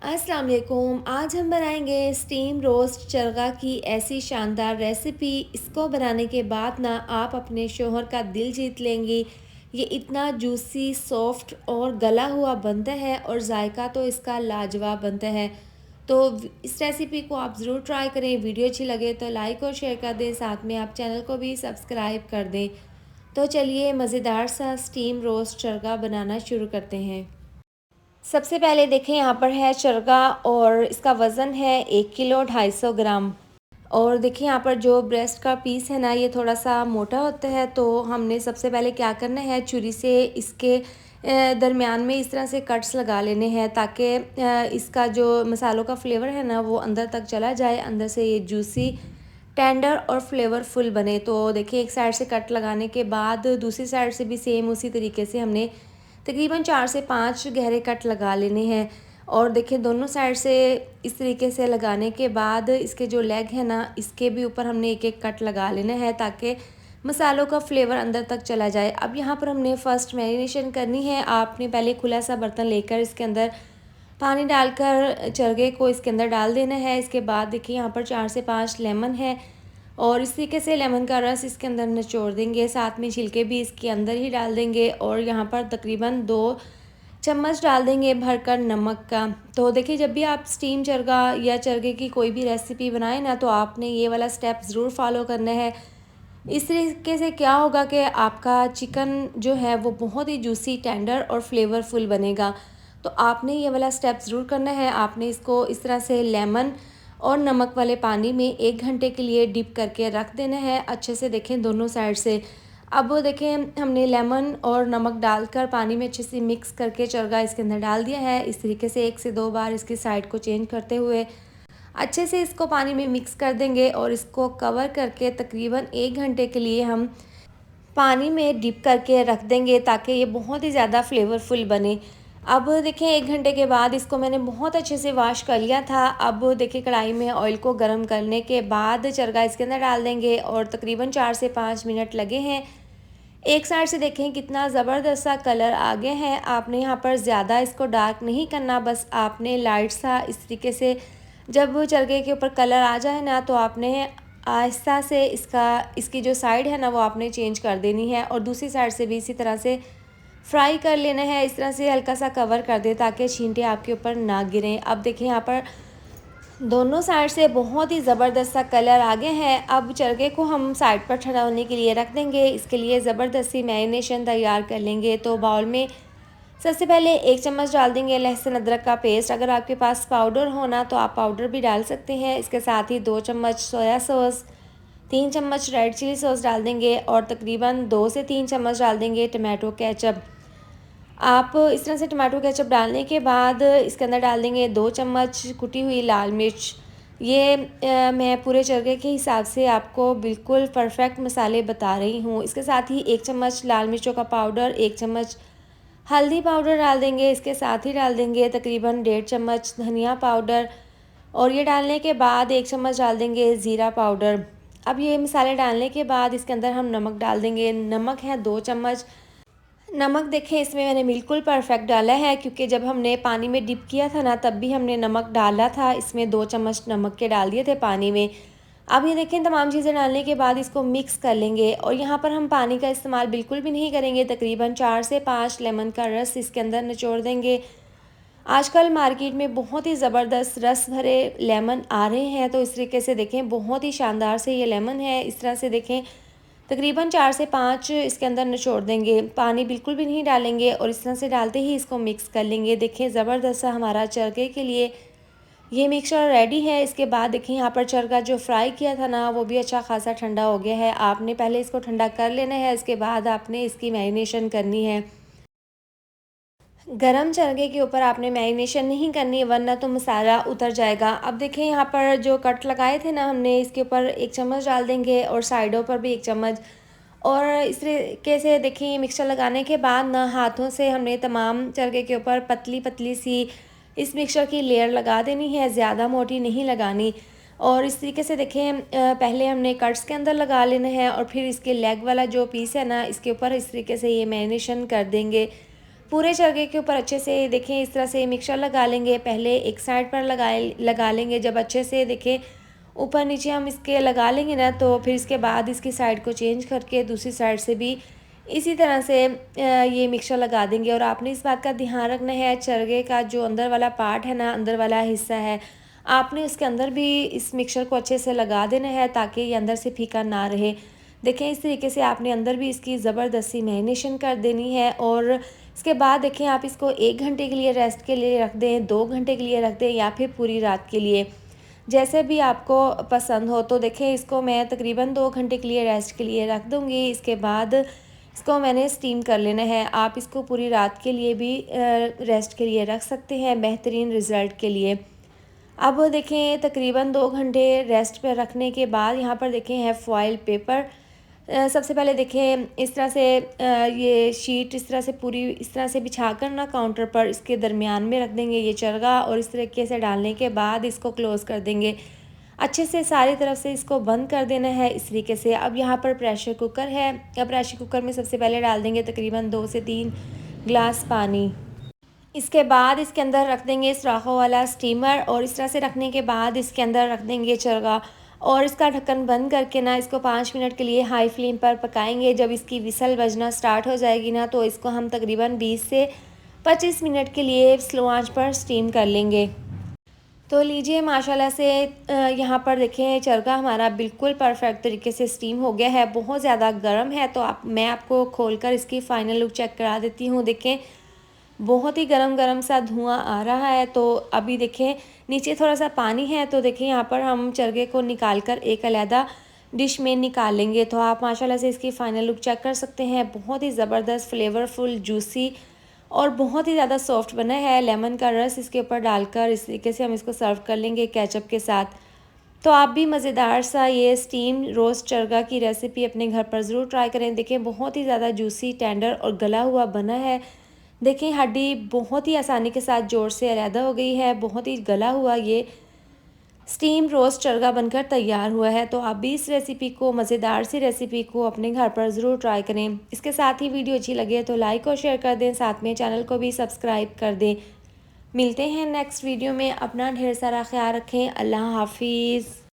अस्सलाम वालेकुम। आज हम बनाएंगे स्टीम रोस्ट चरगा की ऐसी शानदार रेसिपी। इसको बनाने के बाद ना आप अपने शोहर का दिल जीत लेंगी। ये इतना जूसी सॉफ्ट और गला हुआ बनता है और जायका तो इसका लाजवाब बनता है। तो इस रेसिपी को आप ज़रूर ट्राई करें। वीडियो अच्छी लगे तो लाइक और शेयर कर दें, साथ में आप चैनल को भी सब्सक्राइब कर दें। तो चलिए मज़ेदार सा स्टीम रोस्ट चरगा बनाना शुरू करते हैं। सबसे पहले देखें, यहाँ पर है चरगा और इसका वज़न है 1 किलो 250 ग्राम। और देखिए यहाँ पर जो ब्रेस्ट का पीस है ना, ये थोड़ा सा मोटा होता है। तो हमने सबसे पहले क्या करना है, छुरी से इसके दरमियान में इस तरह से कट्स लगा लेने हैं ताकि इसका जो मसालों का फ्लेवर है ना वो अंदर तक चला जाए, अंदर से ये जूसी टेंडर और फ्लेवरफुल बने। तो देखिए एक साइड से कट लगाने के बाद दूसरी साइड से भी सेम उसी तरीके से हमने तकरीबन 4 से 5 गहरे कट लगा लेने हैं। और देखिए दोनों साइड से इस तरीके से लगाने के बाद इसके जो लेग है ना, इसके भी ऊपर हमने एक एक कट लगा लेना है ताकि मसालों का फ्लेवर अंदर तक चला जाए। अब यहाँ पर हमने फ़र्स्ट मैरिनेशन करनी है। आपने पहले खुला सा बर्तन लेकर इसके अंदर पानी डालकर चरगे को इसके अंदर डाल देना है। इसके बाद देखिए यहाँ पर 4 से 5 लेमन है और इस तरीके से लेमन का रस इसके अंदर निचोड़ देंगे, साथ में छिलके भी इसके अंदर ही डाल देंगे। और यहाँ पर तकरीबन 2 चम्मच डाल देंगे भरकर नमक का। तो देखिए जब भी आप स्टीम चरगा या चरगे की कोई भी रेसिपी बनाएं ना, तो आपने ये वाला स्टेप ज़रूर फॉलो करना है। इस तरीके से क्या होगा कि आपका चिकन जो है वो बहुत ही जूसी टेंडर और फ्लेवरफुल बनेगा। तो आपने ये वाला स्टेप ज़रूर करना है। आपने इसको इस तरह से लेमन और नमक वाले पानी में 1 घंटे के लिए डिप करके रख देना है अच्छे से। देखें दोनों साइड से। अब देखें हमने लेमन और नमक डालकर पानी में अच्छे से मिक्स करके चरगा इसके अंदर डाल दिया है। इस तरीके से 1 से 2 बार इसकी साइड को चेंज करते हुए अच्छे से इसको पानी में मिक्स कर देंगे और इसको कवर करके तकरीबन 1 घंटे के लिए हम पानी में डिप करके रख देंगे ताकि ये बहुत ही ज़्यादा फ्लेवरफुल बने। अब देखें 1 घंटे के बाद इसको मैंने बहुत अच्छे से वॉश कर लिया था। अब देखिए कढ़ाई में ऑयल को गर्म करने के बाद चरगा इसके अंदर डाल देंगे और तकरीबन 4 से 5 मिनट लगे हैं। एक साइड से देखें कितना ज़बरदस्त सा कलर आ गया है। आपने यहाँ पर ज़्यादा इसको डार्क नहीं करना, बस आपने लाइट सा इस तरीके से जब चरखे के ऊपर कलर आ जाए ना, तो आपने आहिस्ता से इसकी जो साइड है ना वो आपने चेंज कर देनी है और दूसरी साइड से भी इसी तरह से फ्राई कर लेना है। इस तरह से हल्का सा कवर कर दे ताकि छींटे आपके ऊपर ना गिरें। अब देखिए यहाँ पर दोनों साइड से बहुत ही ज़बरदस्त सा कलर आ गया है। अब चरखे को हम साइड पर ठंडा होने के लिए रख देंगे। इसके लिए ज़बरदस्त सी मैरिनेशन तैयार कर लेंगे। तो बाउल में सबसे पहले 1 चम्मच डाल देंगे लहसुन अदरक का पेस्ट। अगर आपके पास पाउडर हो ना तो आप पाउडर भी डाल सकते हैं। इसके साथ ही 2 चम्मच सोया सॉस, 3 चम्मच रेड चिली सॉस डाल देंगे और तकरीबन 2 से 3 चम्मच डाल देंगे टमाटो केचप। आप इस तरह से टमाटो केचप डालने के बाद इसके अंदर डाल देंगे 2 चम्मच कुटी हुई लाल मिर्च। ये मैं पूरे चरखे के हिसाब से आपको बिल्कुल परफेक्ट मसाले बता रही हूँ। इसके साथ ही 1 चम्मच लाल मिर्चों का पाउडर, 1 चम्मच हल्दी पाउडर डाल देंगे। इसके साथ ही डाल देंगे तकरीबन 1.5 चम्मच धनिया पाउडर और ये डालने के बाद 1 चम्मच डाल देंगे ज़ीरा पाउडर। अब ये मसाले डालने के बाद इसके अंदर हम नमक डाल देंगे। नमक है 2 चम्मच। नमक देखें इसमें मैंने बिल्कुल परफेक्ट डाला है क्योंकि जब हमने पानी में डिप किया था ना, तब भी हमने नमक डाला था। इसमें 2 चम्मच नमक के डाल दिए थे पानी में। अब ये देखें तमाम चीज़ें डालने के बाद इसको मिक्स कर लेंगे और यहाँ पर हम पानी का इस्तेमाल बिल्कुल भी नहीं करेंगे। तकरीबन 4 से 5 लेमन का रस इसके अंदर निचोड़ देंगे। आजकल मार्केट में बहुत ही ज़बरदस्त रस भरे लेमन आ रहे हैं। तो इस तरीके से देखें बहुत ही शानदार से ये लेमन है। इस तरह से देखें तकरीबन 4 से 5 इसके अंदर निचोड़ देंगे। पानी बिल्कुल भी नहीं डालेंगे और इस तरह से डालते ही इसको मिक्स कर लेंगे। देखें ज़बरदस्त सा हमारा चरखे के लिए ये मिक्सचर रेडी है। इसके बाद देखिए यहाँ पर चरगा जो फ्राई किया था ना, वो भी अच्छा खासा ठंडा हो गया है। आपने पहले इसको ठंडा कर लेना है, इसके बाद आपने इसकी मैरिनेशन करनी है। गरम चरखे के ऊपर आपने मैरिनेशन नहीं करनी है वरना तो मसाला उतर जाएगा। अब देखिए यहाँ पर जो कट लगाए थे ना हमने, इसके ऊपर 1 चम्मच डाल देंगे और साइडों पर भी 1 चम्मच। और इस तरीके से देखिए ये मिक्सचर लगाने के बाद ना हाथों से हमने तमाम चरखे के ऊपर पतली पतली सी इस मिक्सचर की लेयर लगा देनी है, ज़्यादा मोटी नहीं लगानी। और इस तरीके से देखें पहले हमने कट्स के अंदर लगा लेना है और फिर इसके लेग वाला जो पीस है ना, इसके ऊपर इस तरीके से ये मैरिनेशन कर देंगे। पूरे चरखे के ऊपर अच्छे से देखें इस तरह से मिक्सचर लगा लेंगे। पहले एक साइड पर लगा लेंगे। जब अच्छे से देखें ऊपर नीचे हम इसके लगा लेंगे ना, तो फिर इसके बाद इसकी साइड को चेंज करके दूसरी साइड से भी इसी तरह से ये मिक्सचर लगा देंगे। और आपने इस बात का ध्यान रखना है, चरखे का जो अंदर वाला पार्ट है ना, अंदर वाला हिस्सा है, आपने उसके अंदर भी इस मिक्सचर को अच्छे से लगा देना है ताकि ये अंदर से फीका ना रहे। देखें इस तरीके से आपने अंदर भी इसकी ज़बरदस्ती मैरिनेशन कर देनी है। और इसके बाद देखें आप इसको 1 घंटे के लिए रेस्ट के लिए रख दें, 2 घंटे के लिए रख दें या फिर पूरी रात के लिए, जैसे भी आपको पसंद हो। तो देखें इसको मैं तकरीबन 2 घंटे के लिए रेस्ट के लिए रख दूँगी। इसके बाद इसको मैंने स्टीम कर लेना है। आप इसको पूरी रात के लिए भी रेस्ट के लिए रख सकते हैं बेहतरीन रिज़ल्ट के लिए। अब देखें तकरीबन 2 घंटे रेस्ट पे रखने के बाद यहाँ पर देखें है फॉइल पेपर। सबसे पहले देखें इस तरह से ये शीट इस तरह से पूरी इस तरह से बिछा कर ना काउंटर पर इसके दरमियान में रख देंगे ये चरगा, और इस तरीके से डालने के बाद इसको क्लोज़ कर देंगे। अच्छे से सारी तरफ से इसको बंद कर देना है इस तरीके से। अब यहाँ पर प्रेशर कुकर है। अब प्रेशर कुकर में सबसे पहले डाल देंगे तकरीबन 2 से 3 गिलास पानी। इसके बाद इसके अंदर रख देंगे सुराखों वाला स्टीमर, और इस तरह से रखने के बाद इसके अंदर रख देंगे चरगा, और इसका ढक्कन बंद करके ना इसको 5 मिनट के लिए हाई फ्लेम पर पकाएंगे। जब इसकी विसल बजना स्टार्ट हो जाएगी ना, तो इसको हम तकरीबन 20 से 25 मिनट के लिए स्लो आंच पर स्टीम कर लेंगे। तो लीजिए माशाल्लाह से यहाँ पर देखें चरगा हमारा बिल्कुल परफेक्ट तरीके से स्टीम हो गया है। बहुत ज़्यादा गर्म है, तो मैं आपको खोलकर इसकी फ़ाइनल लुक चेक करा देती हूँ। देखें बहुत ही गरम गरम सा धुआं आ रहा है। तो अभी देखें नीचे थोड़ा सा पानी है, तो देखें यहाँ पर हम चरगे को निकाल कर एक अलहदा डिश में निकाल लेंगे। तो आप माशाल्लाह से इसकी फ़ाइनल लुक चेक कर सकते हैं। बहुत ही ज़बरदस्त फ्लेवरफुल जूसी और बहुत ही ज़्यादा सॉफ्ट बना है। लेमन का रस इसके ऊपर डालकर इस तरीके से हम इसको सर्व कर लेंगे केचप के साथ। तो आप भी मज़ेदार सा ये स्टीम रोस्ट चरगा की रेसिपी अपने घर पर ज़रूर ट्राई करें। देखें बहुत ही ज़्यादा जूसी, टेंडर और गला हुआ बना है। देखें हड्डी बहुत ही आसानी के साथ जोड़ से अलहदा हो गई है। बहुत ही गला हुआ ये स्टीम रोस्ट चरगा बनकर तैयार हुआ है। तो आप भी इस रेसिपी को, मज़ेदार सी रेसिपी को अपने घर पर ज़रूर ट्राई करें। इसके साथ ही वीडियो अच्छी लगे तो लाइक और शेयर कर दें, साथ में चैनल को भी सब्सक्राइब कर दें। मिलते हैं नेक्स्ट वीडियो में। अपना ढेर सारा ख्याल रखें। अल्लाह हाफिज़।